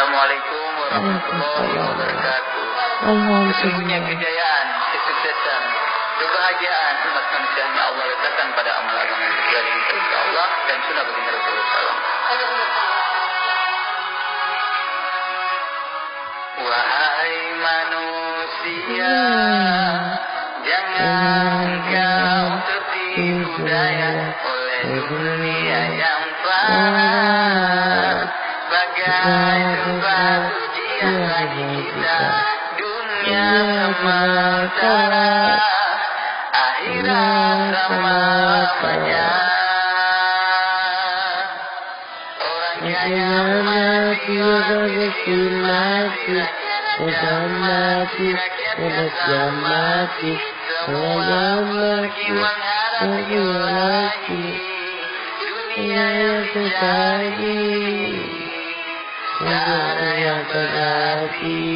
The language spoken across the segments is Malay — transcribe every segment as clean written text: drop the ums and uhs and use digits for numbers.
Assalamualaikum warahmatullahi wabarakatuh. Sesungguhnya kejayaan, kesuksesan, kebahagiaan umat manusia yang Allah letakkan pada amal agama yang terjadi di perintah Allah dan sunnah baginda Rasulullah SAW. Wahai manusia, jangan kau tertipu daya oleh dunia yang fana. Bagai tempat ujian bagi kita, dunia sementara, akhirat selamanya. Orang kaya mati, rezeki mati, udah mati, rakyat mati, semua pergi menghadapi lagi dunia yang terjadi. Ada yang terjadi.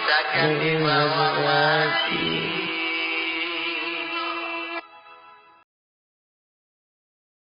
Takkan dibawa mati.